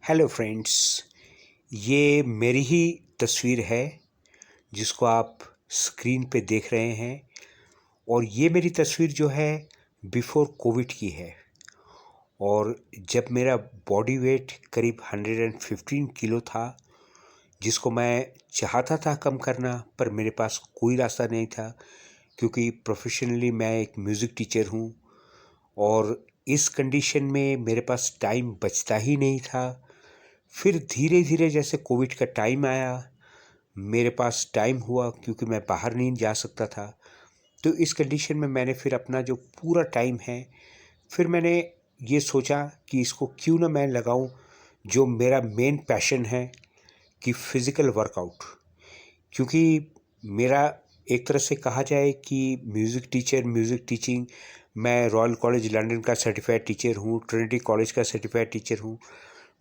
Hello friends, ये मेरी ही तस्वीर है जिसको आप स्क्रीन पे देख रहे हैं। और ये मेरी तस्वीर जो है बिफोर कोविड की है। और जब मेरा बॉडी वेट करीब 115 किलो था, जिसको मैं चाहता था कम करना, पर मेरे पास कोई रास्ता नहीं था क्योंकि प्रोफेशनली मैं एक म्यूज़िक टीचर हूँ। और इस कंडीशन में मेरे पास टाइम बचता ही नहीं था। फिर धीरे धीरे जैसे कोविड का टाइम आया, मेरे पास टाइम हुआ क्योंकि मैं बाहर नहीं जा सकता था। तो इस कंडीशन में मैंने फिर अपना जो पूरा टाइम है, फिर मैंने ये सोचा कि इसको क्यों ना मैं लगाऊं जो मेरा मेन पैशन है, कि फ़िज़िकल वर्कआउट। क्योंकि मेरा एक तरह से कहा जाए कि म्यूज़िक टीचिंग, मैं रॉयल कॉलेज लंदन का सर्टिफाइड टीचर हूँ, ट्रिनिटी कॉलेज का सर्टिफाइड टीचर हूँ।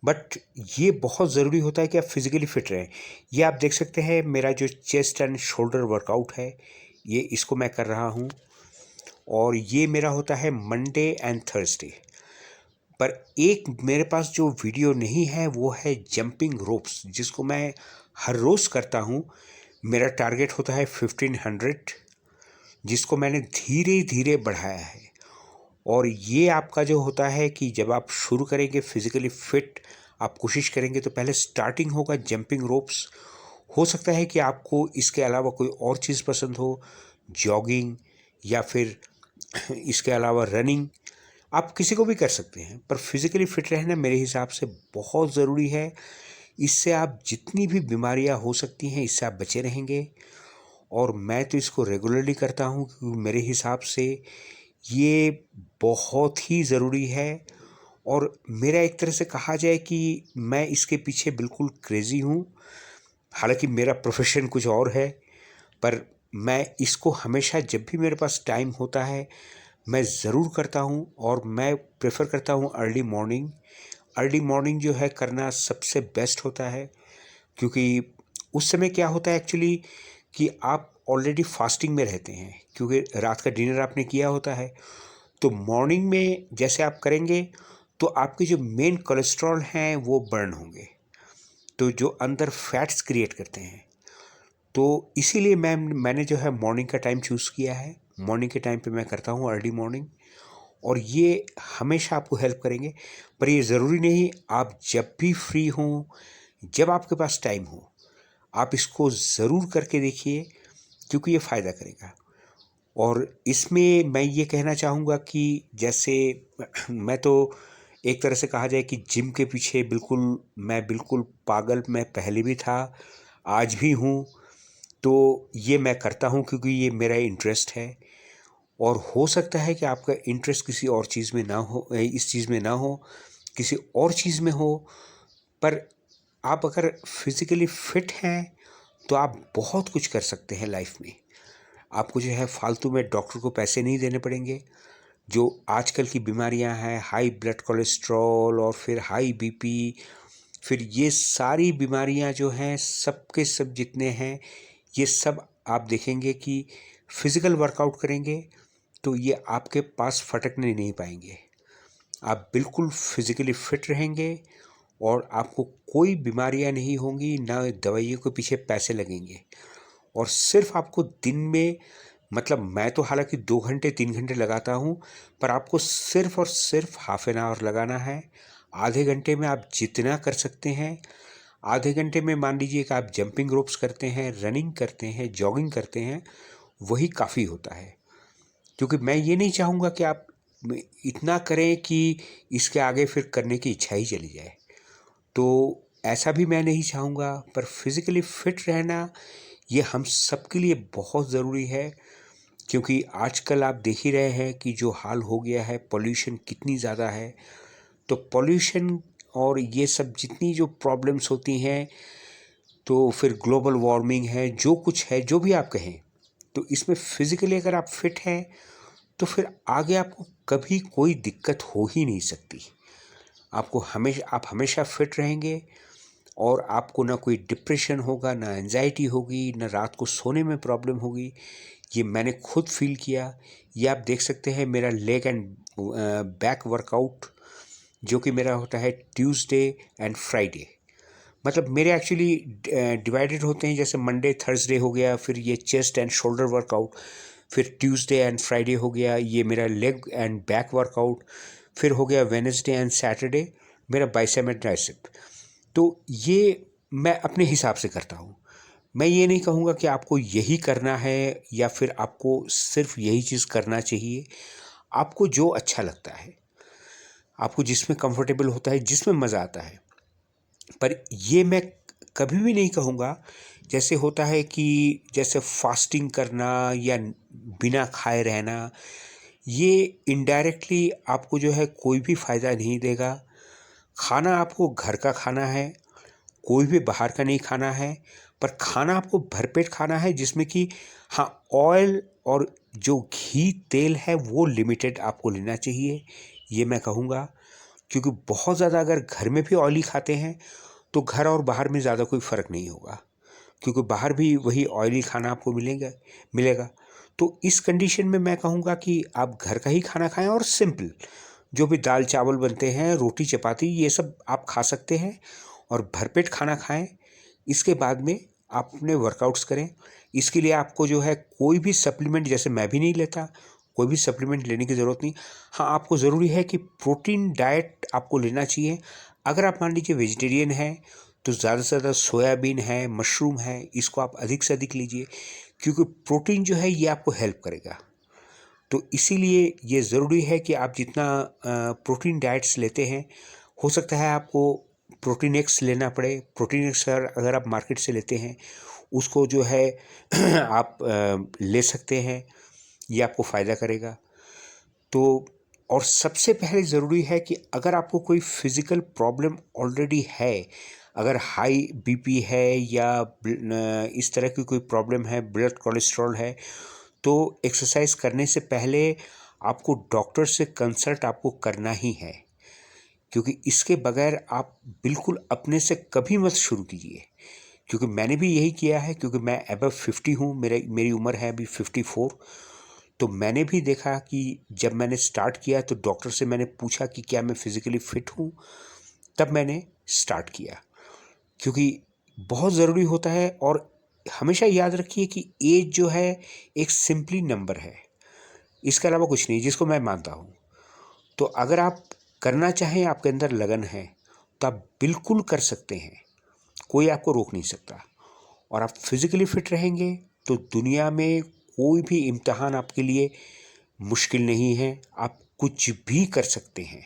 बट ये बहुत ज़रूरी होता है कि आप फिज़िकली फ़िट रहें। ये आप देख सकते हैं, मेरा जो चेस्ट एंड शोल्डर वर्कआउट है, ये इसको मैं कर रहा हूँ। और ये मेरा होता है मंडे एंड थर्सडे। पर एक मेरे पास जो वीडियो नहीं है वो है जंपिंग रोप्स, जिसको मैं हर रोज़ करता हूँ। मेरा टारगेट होता है 1500, जिसको मैंने धीरे धीरे बढ़ाया है। और ये आपका जो होता है कि जब आप शुरू करेंगे फिज़िकली फ़िट, आप कोशिश करेंगे तो पहले स्टार्टिंग होगा जंपिंग रोप्स। हो सकता है कि आपको इसके अलावा कोई और चीज़ पसंद हो, जॉगिंग, या फिर इसके अलावा रनिंग। आप किसी को भी कर सकते हैं, पर फिज़िकली फ़िट रहना मेरे हिसाब से बहुत ज़रूरी है। इससे आप जितनी भी बीमारियां हो सकती हैं, इससे आप बचे रहेंगे। और मैं तो इसको रेगुलरली करता हूँ क्योंकि मेरे हिसाब से ये बहुत ही ज़रूरी है। और मेरा एक तरह से कहा जाए कि मैं इसके पीछे बिल्कुल क्रेज़ी हूँ। हालांकि मेरा प्रोफेशन कुछ और है, पर मैं इसको हमेशा जब भी मेरे पास टाइम होता है, मैं ज़रूर करता हूँ। और मैं प्रेफर करता हूँ अर्ली मॉर्निंग। अर्ली मॉर्निंग जो है करना सबसे बेस्ट होता है, क्योंकि उस समय क्या होता है एक्चुअली कि आप ऑलरेडी फास्टिंग में रहते हैं, क्योंकि रात का डिनर आपने किया होता है। तो मॉर्निंग में जैसे आप करेंगे तो आपके जो मेन कोलेस्ट्रॉल हैं वो बर्न होंगे, तो जो अंदर फैट्स क्रिएट करते हैं। तो इसीलिए मैंने जो है मॉर्निंग का टाइम चूज़ किया है। मॉर्निंग के टाइम पे मैं करता हूँ अर्ली मॉर्निंग। और ये हमेशा आपको हेल्प करेंगे। पर ये ज़रूरी नहीं, आप जब भी फ्री हों, जब आपके पास टाइम हो, आप इसको ज़रूर करके देखिए, क्योंकि ये फ़ायदा करेगा। और इसमें मैं ये कहना चाहूँगा कि जैसे मैं तो एक तरह से कहा जाए कि जिम के पीछे बिल्कुल पागल मैं पहले भी था, आज भी हूँ। तो ये मैं करता हूँ क्योंकि ये मेरा इंटरेस्ट है। और हो सकता है कि आपका इंटरेस्ट किसी और चीज़ में ना हो, इस चीज़ में ना हो, किसी और चीज़ में हो। पर आप अगर फिज़िकली फ़िट हैं तो आप बहुत कुछ कर सकते हैं लाइफ में। आपको जो है फालतू में डॉक्टर को पैसे नहीं देने पड़ेंगे। जो आजकल की बीमारियां हैं, हाई ब्लड कोलेस्ट्रॉल और फिर हाई बीपी, फिर ये सारी बीमारियां जो हैं, सब के सब जितने हैं, ये सब आप देखेंगे कि फिज़िकल वर्कआउट करेंगे तो ये आपके पास फटकने नहीं पाएंगे। आप बिल्कुल फिज़िकली फ़िट रहेंगे और आपको कोई बीमारियां नहीं होंगी, ना दवाइयों के पीछे पैसे लगेंगे। और सिर्फ आपको दिन में, मतलब मैं तो हालांकि 2 घंटे 3 घंटे लगाता हूँ, पर आपको सिर्फ और सिर्फ हाफ एन आवर लगाना है। आधे घंटे में आप जितना कर सकते हैं, आधे घंटे में मान लीजिए कि आप जंपिंग रोप्स करते हैं, रनिंग करते हैं, जॉगिंग करते हैं, वही काफ़ी होता है। क्योंकि मैं ये नहीं चाहूँगा कि आप इतना करें कि इसके आगे फिर करने की इच्छा ही चली जाए। तो ऐसा भी मैं नहीं चाहूँगा। पर फिज़िकली फ़िट रहना ये हम सबके लिए बहुत ज़रूरी है, क्योंकि आजकल आप देख ही रहे हैं कि जो हाल हो गया है, पॉल्यूशन कितनी ज़्यादा है। तो पॉल्यूशन और ये सब जितनी जो प्रॉब्लम्स होती हैं, तो फिर ग्लोबल वार्मिंग है, जो कुछ है, जो भी आप कहें, तो इसमें फिज़िकली अगर आप फिट हैं तो फिर आगे आपको कभी कोई दिक्कत हो ही नहीं सकती। आप हमेशा फिट रहेंगे और आपको ना कोई डिप्रेशन होगा, ना एंजाइटी होगी, ना रात को सोने में प्रॉब्लम होगी। ये मैंने खुद फील किया। ये आप देख सकते हैं मेरा लेग एंड बैक वर्कआउट, जो कि मेरा होता है ट्यूसडे एंड फ्राइडे। मतलब मेरे एक्चुअली डिवाइडेड होते हैं, जैसे मंडे थर्सडे हो गया, फिर ये चेस्ट एंड शोल्डर वर्कआउट, फिर ट्यूसडे एंड फ्राइडे हो गया ये मेरा लेग एंड बैक वर्कआउट, फिर हो गया वेडनेसडे एंड सैटरडे मेरा बाइसेप एंड ट्राइसेप। तो ये मैं अपने हिसाब से करता हूँ। मैं ये नहीं कहूँगा कि आपको यही करना है या फिर आपको सिर्फ यही चीज़ करना चाहिए। आपको जो अच्छा लगता है, आपको जिसमें कंफर्टेबल होता है, जिसमें मज़ा आता है। पर ये मैं कभी भी नहीं कहूँगा जैसे होता है कि जैसे फास्टिंग करना या बिना खाए रहना, ये इनडायरेक्टली आपको जो है कोई भी फ़ायदा नहीं देगा। खाना आपको घर का खाना है, कोई भी बाहर का नहीं खाना है, पर खाना आपको भरपेट खाना है, जिसमें कि हाँ, ऑयल और जो घी तेल है वो लिमिटेड आपको लेना चाहिए, ये मैं कहूँगा। क्योंकि बहुत ज़्यादा अगर घर में भी ऑयली खाते हैं तो घर और बाहर में ज़्यादा कोई फ़र्क नहीं होगा, क्योंकि बाहर भी वही ऑयली खाना आपको मिलेगा। तो इस कंडीशन में मैं कहूँगा कि आप घर का ही खाना खाएं और सिंपल जो भी दाल चावल बनते हैं, रोटी चपाती, ये सब आप खा सकते हैं और भरपेट खाना खाएं। इसके बाद में आप अपने वर्कआउट्स करें। इसके लिए आपको जो है कोई भी सप्लीमेंट, जैसे मैं भी नहीं लेता, कोई भी सप्लीमेंट लेने की ज़रूरत नहीं। हाँ, आपको ज़रूरी है कि प्रोटीन डाइट आपको लेना चाहिए। अगर आप मान लीजिए वेजिटेरियन हैं तो ज़्यादा से ज़्यादा सोयाबीन है, मशरूम है, इसको आप अधिक से अधिक लीजिए, क्योंकि प्रोटीन जो है ये आपको हेल्प करेगा। तो इसीलिए ये ज़रूरी है कि आप जितना प्रोटीन डाइट्स लेते हैं, हो सकता है आपको प्रोटीन एक्स लेना पड़े। प्रोटीन एक्स अगर आप मार्केट से लेते हैं, उसको जो है आप ले सकते हैं, ये आपको फ़ायदा करेगा। तो और सबसे पहले ज़रूरी है कि अगर आपको कोई फिज़िकल प्रॉब्लम ऑलरेडी है, अगर हाई बीपी है या इस तरह की कोई प्रॉब्लम है, ब्लड कोलेस्ट्रॉल है, तो एक्सरसाइज करने से पहले आपको डॉक्टर से कंसल्ट आपको करना ही है, क्योंकि इसके बगैर आप बिल्कुल अपने से कभी मत शुरू कीजिए। क्योंकि मैंने भी यही किया है, क्योंकि मैं अबव 50 हूँ, मेरी उम्र है अभी 54। तो मैंने भी देखा कि जब मैंने स्टार्ट किया तो डॉक्टर से मैंने पूछा कि क्या मैं फिज़िकली फ़िट हूँ, तब मैंने स्टार्ट किया। क्योंकि बहुत ज़रूरी होता है। और हमेशा याद रखिए कि एज जो है एक सिंपली नंबर है, इसके अलावा कुछ नहीं, जिसको मैं मानता हूँ। तो अगर आप करना चाहें, आपके अंदर लगन है, तो आप बिल्कुल कर सकते हैं, कोई आपको रोक नहीं सकता। और आप फिज़िकली फ़िट रहेंगे तो दुनिया में कोई भी इम्तिहान आपके लिए मुश्किल नहीं है। आप कुछ भी कर सकते हैं।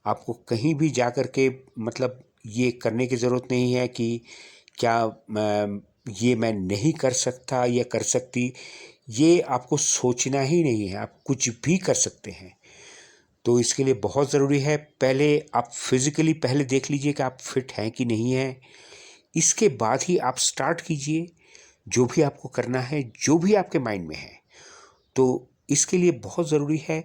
आपको कहीं भी जा कर के मतलब ये करने की ज़रूरत नहीं है कि क्या ये मैं नहीं कर सकता या कर सकती, ये आपको सोचना ही नहीं है। आप कुछ भी कर सकते हैं। तो इसके लिए बहुत ज़रूरी है, पहले आप फिज़िकली पहले देख लीजिए कि आप फिट हैं कि नहीं हैं। इसके बाद ही आप स्टार्ट कीजिए जो भी आपको करना है, जो भी आपके माइंड में है। तो इसके लिए बहुत ज़रूरी है,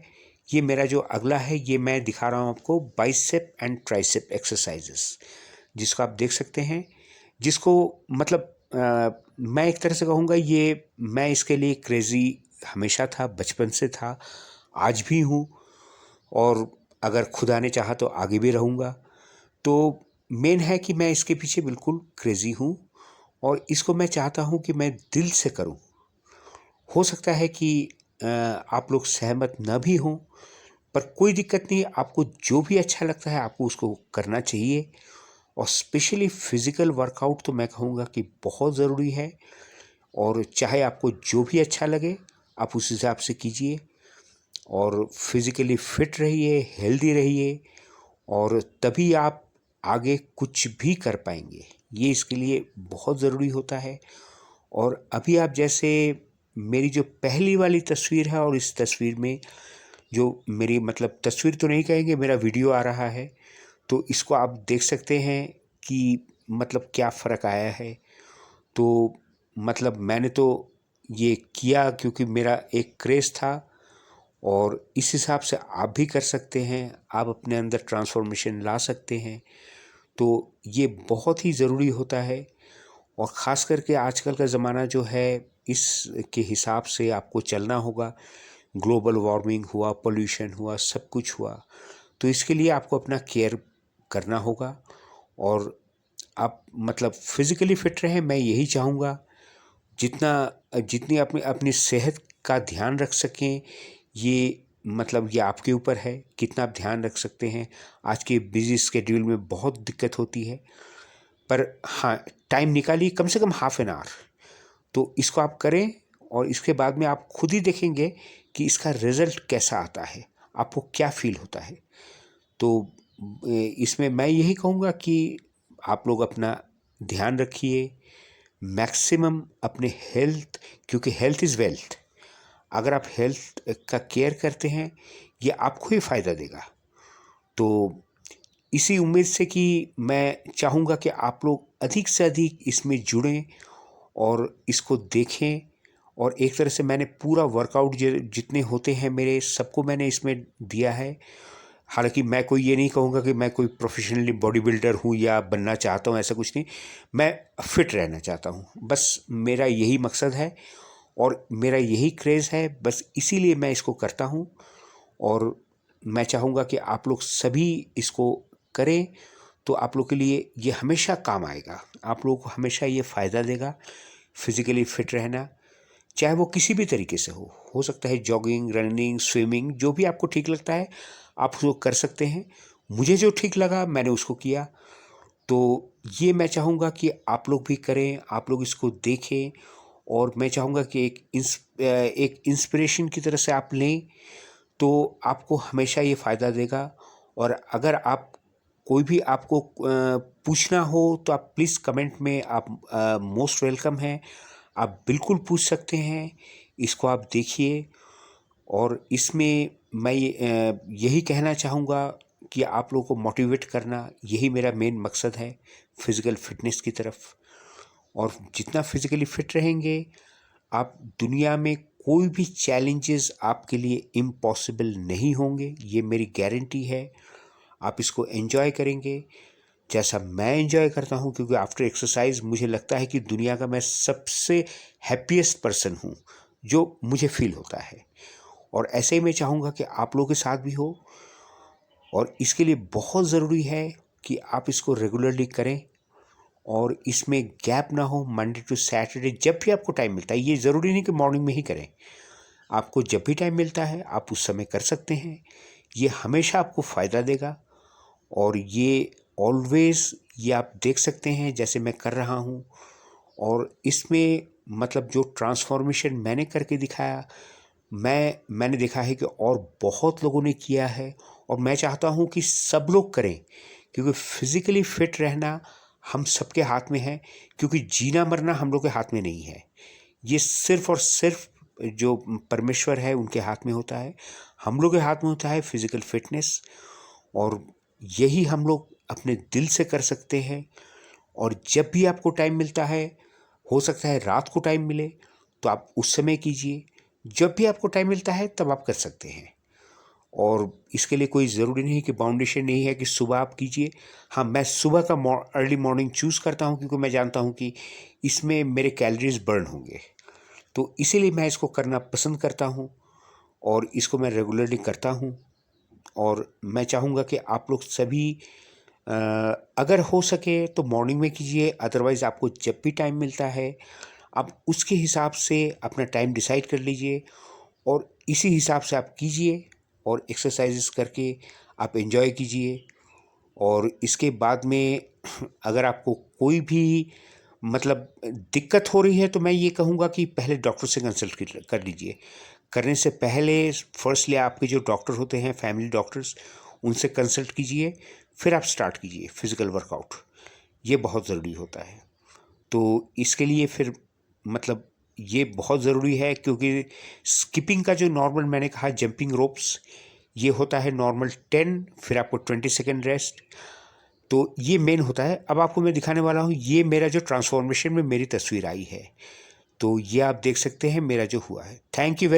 ये मेरा जो अगला है ये मैं दिखा रहा हूँ आपको, बाइसेप एंड ट्राइसेप एक्सरसाइजेस, जिसको आप देख सकते हैं। जिसको मतलब मैं एक तरह से कहूँगा, ये मैं इसके लिए क्रेज़ी हमेशा था, बचपन से था, आज भी हूँ, और अगर खुदा ने चाहा तो आगे भी रहूँगा। तो मेन है कि मैं इसके पीछे बिल्कुल क्रेज़ी हूँ और इसको मैं चाहता हूँ कि मैं दिल से करूँ। हो सकता है कि आप लोग सहमत न भी हों, पर कोई दिक्कत नहीं, आपको जो भी अच्छा लगता है आपको उसको करना चाहिए। और स्पेशली फ़िज़िकल वर्कआउट तो मैं कहूँगा कि बहुत ज़रूरी है, और चाहे आपको जो भी अच्छा लगे आप उस हिसाब से कीजिए, और फिज़िकली फ़िट रहिए, हेल्दी रहिए, और तभी आप आगे कुछ भी कर पाएंगे। ये इसके लिए बहुत ज़रूरी होता है। और अभी आप जैसे मेरी जो पहली वाली तस्वीर है और इस तस्वीर में जो मेरी मतलब तस्वीर तो नहीं कहेंगे, मेरा वीडियो आ रहा है, तो इसको आप देख सकते हैं कि मतलब क्या फ़र्क आया है। तो मतलब मैंने तो ये किया क्योंकि मेरा एक क्रेज़ था, और इस हिसाब से आप भी कर सकते हैं, आप अपने अंदर ट्रांसफॉर्मेशन ला सकते हैं। तो ये बहुत ही ज़रूरी होता है। और ख़ास करके आजकल का ज़माना जो है, इसके हिसाब से आपको चलना होगा। ग्लोबल वार्मिंग हुआ, पोल्यूशन हुआ, सब कुछ हुआ, तो इसके लिए आपको अपना केयर करना होगा और आप मतलब फिज़िकली फिट रहें। मैं यही चाहूँगा जितनी अपनी अपनी सेहत का ध्यान रख सकें, ये मतलब ये आपके ऊपर है कितना आप ध्यान रख सकते हैं। आज के बिज़ी शेड्यूल में बहुत दिक्कत होती है, पर हाँ, टाइम निकालिए कम से कम हाफ एन आवर, तो इसको आप करें और इसके बाद में आप खुद ही देखेंगे कि इसका रिज़ल्ट कैसा आता है, आपको क्या फ़ील होता है। तो इसमें मैं यही कहूँगा कि आप लोग अपना ध्यान रखिए, मैक्सिमम अपने हेल्थ, क्योंकि हेल्थ इज़ वेल्थ। अगर आप हेल्थ का केयर करते हैं, ये आपको ही फ़ायदा देगा। तो इसी उम्मीद से कि मैं चाहूँगा कि आप लोग अधिक से अधिक इसमें जुड़ें और इसको देखें। और एक तरह से मैंने पूरा वर्कआउट जितने होते हैं मेरे, सबको मैंने इसमें दिया है। हालांकि मैं कोई ये नहीं कहूँगा कि मैं कोई प्रोफेशनली बॉडी बिल्डर हूँ या बनना चाहता हूँ, ऐसा कुछ नहीं। मैं फिट रहना चाहता हूँ, बस मेरा यही मकसद है और मेरा यही क्रेज़ है, बस इसीलिए मैं इसको करता हूँ। और मैं चाहूँगा कि आप लोग सभी इसको करें, तो आप लोग के लिए ये हमेशा काम आएगा, आप लोगों को हमेशा ये फ़ायदा देगा। फिज़िकली फिट रहना, चाहे वो किसी भी तरीके से हो सकता है जॉगिंग, रनिंग, स्विमिंग, जो भी आपको ठीक लगता है आप उसको कर सकते हैं। मुझे जो ठीक लगा मैंने उसको किया। तो ये मैं चाहूँगा कि आप लोग भी करें, आप लोग इसको देखें और मैं चाहूँगा कि एक इंस्पिरेशन की तरह से आप लें, तो आपको हमेशा ये फ़ायदा देगा। और अगर आप कोई भी आपको पूछना हो तो आप प्लीज़ कमेंट में आप मोस्ट वेलकम हैं, आप बिल्कुल पूछ सकते हैं। इसको आप देखिए और इसमें मैं यही कहना चाहूँगा कि आप लोगों को मोटिवेट करना, यही मेरा मेन मकसद है फिज़िकल फिटनेस की तरफ। और जितना फिज़िकली फिट रहेंगे, आप दुनिया में कोई भी चैलेंजेस आपके लिए इम्पॉसिबल नहीं होंगे, ये मेरी गारंटी है। आप इसको एंजॉय करेंगे जैसा मैं एंजॉय करता हूँ, क्योंकि आफ्टर एक्सरसाइज मुझे लगता है कि दुनिया का मैं सबसे हैप्पीएस्ट पर्सन हूँ, जो मुझे फील होता है। और ऐसे ही मैं चाहूँगा कि आप लोगों के साथ भी हो। और इसके लिए बहुत ज़रूरी है कि आप इसको रेगुलरली करें और इसमें गैप ना हो। मंडे टू सैटरडे जब भी आपको टाइम मिलता है, ये ज़रूरी नहीं कि मॉर्निंग में ही करें, आपको जब भी टाइम मिलता है आप उस समय कर सकते हैं। ये हमेशा आपको फ़ायदा देगा। और ये ऑलवेज़, ये आप देख सकते हैं जैसे मैं कर रहा हूँ। और इसमें मतलब जो ट्रांसफॉर्मेशन मैंने करके दिखाया, मैंने देखा है कि और बहुत लोगों ने किया है। और मैं चाहता हूँ कि सब लोग करें, क्योंकि फिज़िकली फिट रहना हम सबके हाथ में है, क्योंकि जीना मरना हम लोग के हाथ में नहीं है। ये सिर्फ़ और सिर्फ जो परमेश्वर है उनके हाथ में होता है। हम लोग के हाथ में होता है फिज़िकल फिटनेस, और यही हम लोग अपने दिल से कर सकते हैं। और जब भी आपको टाइम मिलता है, हो सकता है रात को टाइम मिले तो आप उस समय कीजिए, जब भी आपको टाइम मिलता है तब आप कर सकते हैं। और इसके लिए कोई ज़रूरी नहीं कि बाउंडेशन नहीं है कि सुबह आप कीजिए। हाँ, मैं सुबह का अर्ली मॉर्निंग चूज़ करता हूँ, क्योंकि मैं जानता हूँ कि इसमें मेरे कैलोरीज बर्न होंगे, तो इसीलिए मैं इसको करना पसंद करता हूँ और इसको मैं रेगुलरली करता हूँ। और मैं चाहूँगा कि आप लोग सभी अगर हो सके तो मॉर्निंग में कीजिए, अदरवाइज़ आपको जब भी टाइम मिलता है आप उसके हिसाब से अपना टाइम डिसाइड कर लीजिए और इसी हिसाब से आप कीजिए और एक्सरसाइजेस करके आप एंजॉय कीजिए। और इसके बाद में अगर आपको कोई भी मतलब दिक्कत हो रही है, तो मैं ये कहूँगा कि पहले डॉक्टर से कंसल्ट कर लीजिए। करने से पहले फर्स्टली आपके जो डॉक्टर होते हैं, फैमिली डॉक्टर्स, उनसे कंसल्ट कीजिए, फिर आप स्टार्ट कीजिए फिज़िकल वर्कआउट। ये बहुत ज़रूरी होता है। तो इसके लिए फिर मतलब ये बहुत ज़रूरी है, क्योंकि स्किपिंग का जो नॉर्मल मैंने कहा जंपिंग रोप्स, ये होता है नॉर्मल 10, फिर आपको 20 सेकेंड रेस्ट। तो ये मेन होता है। अब आपको मैं दिखाने वाला हूँ, ये मेरा जो ट्रांसफॉर्मेशन में मेरी तस्वीर आई है, तो ये आप देख सकते हैं मेरा जो हुआ है। Thank you.